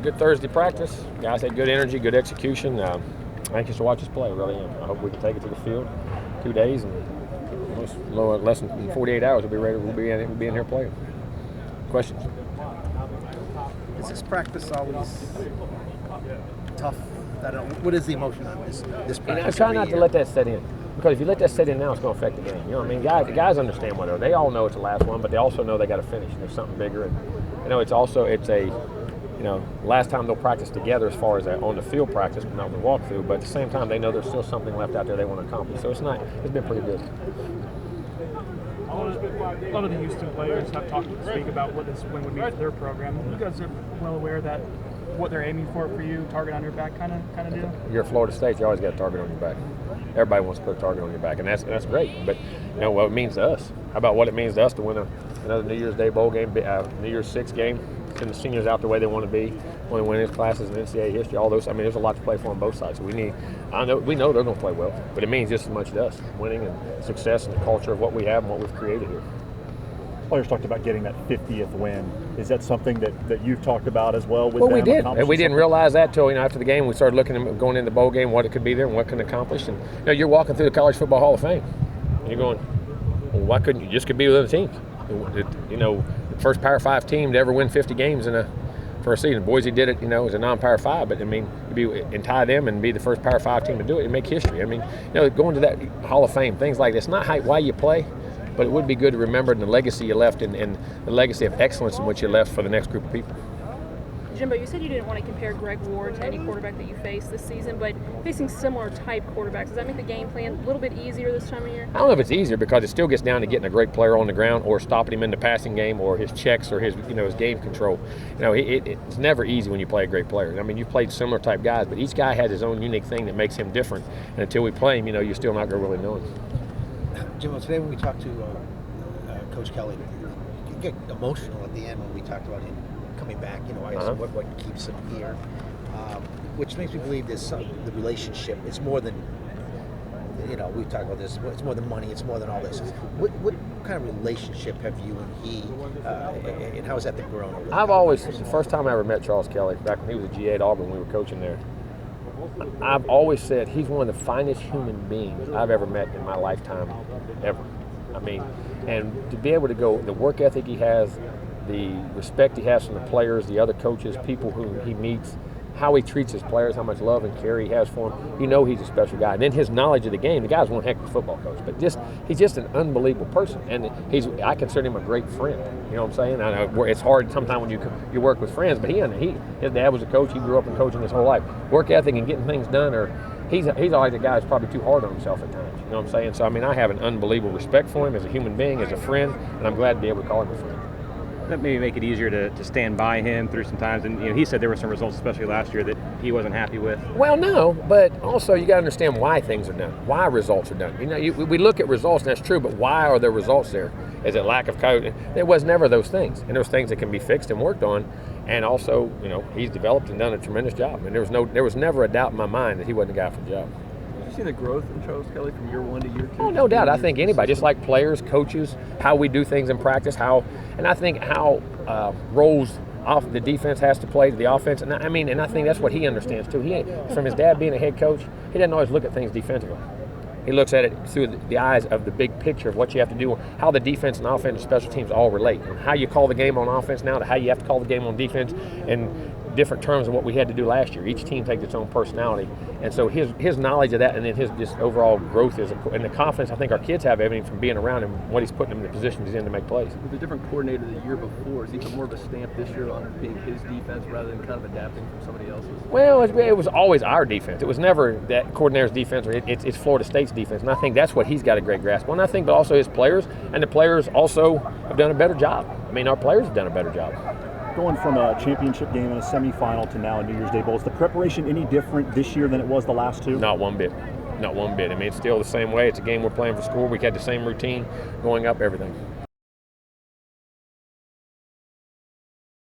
good Thursday practice. Guys had good energy, good execution. Anxious to watch us play, really. I hope we can take it to the field 2 days, and less than 48 hours we'll be ready. We'll be in here playing. Questions? Is this practice always tough? What is the emotion on this practice? I try not to let that set in, because if you let that set in now, it's going to affect the game. You know what I mean? Guys understand what they all know it's the last one, but they also know they got to finish. And there's something bigger, and it's a last time they'll practice together as far as on the field practice, but not the walkthrough. But at the same time, they know there's still something left out there they want to accomplish. So it's been pretty good. A lot of the Houston players have speak about what this win would mean for their program. You guys are well aware that what they're aiming for you, target on your back kind of deal? You're at Florida State, you always got a target on your back. Everybody wants to put a target on your back, and that's great. But what it means to us. How about what it means to us to win another New Year's Day bowl game, New Year's Six game, send the seniors out the way they want to be, want to win his classes in NCAA history, all those. I mean, there's a lot to play for on both sides. So we know they're going to play well, but it means just as much to us, winning and success and the culture of what we have and what we've created here. Players talked about getting that 50th win. Is that something that you've talked about as well with them? Well, we did. And we didn't realize that till after the game. We started looking at going into the bowl game, what it could be there and what it can accomplish. And you're walking through the College Football Hall of Fame, and you're going, well, why couldn't you just could be with other teams? The first Power 5 team to ever win 50 games for a season. Boise did it, as a non-Power 5, but and tie them and be the first Power 5 team to do it and make history. Going to that Hall of Fame, things like this, not why you play, but it would be good to remember the legacy you left and the legacy of excellence in which you left for the next group of people. Jimbo, you said you didn't want to compare Greg Ward to any quarterback that you faced this season, but facing similar type quarterbacks, does that make the game plan a little bit easier this time of year? I don't know if it's easier, because it still gets down to getting a great player on the ground or stopping him in the passing game or his checks or his game control. It's never easy when you play a great player. You've played similar type guys, but each guy has his own unique thing that makes him different. And until we play him, you're still not going to really know him. Jimbo, today when we talked to Coach Kelly, you get emotional at the end when we talked about him coming back. What keeps him here, which makes me believe the relationship is more than we've talked about this. It's more than money. It's more than all this. What kind of relationship have you and he, and how has that been growing? I've always, the first time I ever met Charles Kelly, back when he was a GA at Auburn, we were coaching there. I've always said he's one of the finest human beings I've ever met in my lifetime, ever. And to be able to go, the work ethic he has, the respect he has from the players, the other coaches, people who he meets, how he treats his players, how much love and care he has for them, he's a special guy. And then his knowledge of the game, the guy's one heck of a football coach, but he's just an unbelievable person. And I consider him a great friend. You know what I'm saying? I know it's hard sometimes when you work with friends, but his dad was a coach. He grew up in coaching his whole life. Work ethic and getting things done, he's always a guy who's probably too hard on himself at times. You know what I'm saying? So, I have an unbelievable respect for him as a human being, as a friend, and I'm glad to be able to call him a friend. That maybe make it easier to stand by him through some times. And he said there were some results, especially last year, that he wasn't happy with. Well, no, but also you got to understand why things are done, why results are done. We look at results, and that's true, but why are there results there? Is it lack of coaching? There was never those things, and those things that can be fixed and worked on. And also, he's developed and done a tremendous job. And there was never a doubt in my mind that he wasn't the guy for the job. Have you seen the growth in Charles Kelly from year 1 to year 2? Oh, no doubt. I think anybody, just like players, coaches, how we do things in practice, how roles off the defense has to play to the offense. And I think that's what he understands too. From his dad being a head coach, he doesn't always look at things defensively. He looks at it through the eyes of the big picture of what you have to do, how the defense and offense and special teams all relate, and how you call the game on offense now to how you have to call the game on defense, and different terms of what we had to do last year. Each team takes its own personality, and so his knowledge of that, and then his just overall growth and the confidence I think our kids have everything from being around him, what he's putting them in the positions he's in to make plays. With the different coordinator the year before, has he put more of a stamp this year on being his defense rather than kind of adapting from somebody else's? Well, it was always our defense. It was never that coordinator's defense, or it's Florida State's defense, and I think that's what he's got a great grasp on. I think, but also his players, and the players also have done a better job. Our players have done a better job. Going from a championship game and a semifinal to now a New Year's Day Bowl, is the preparation any different this year than it was the last two? Not one bit. Not one bit. It's still the same way. It's a game we're playing for school. We had the same routine going up, everything.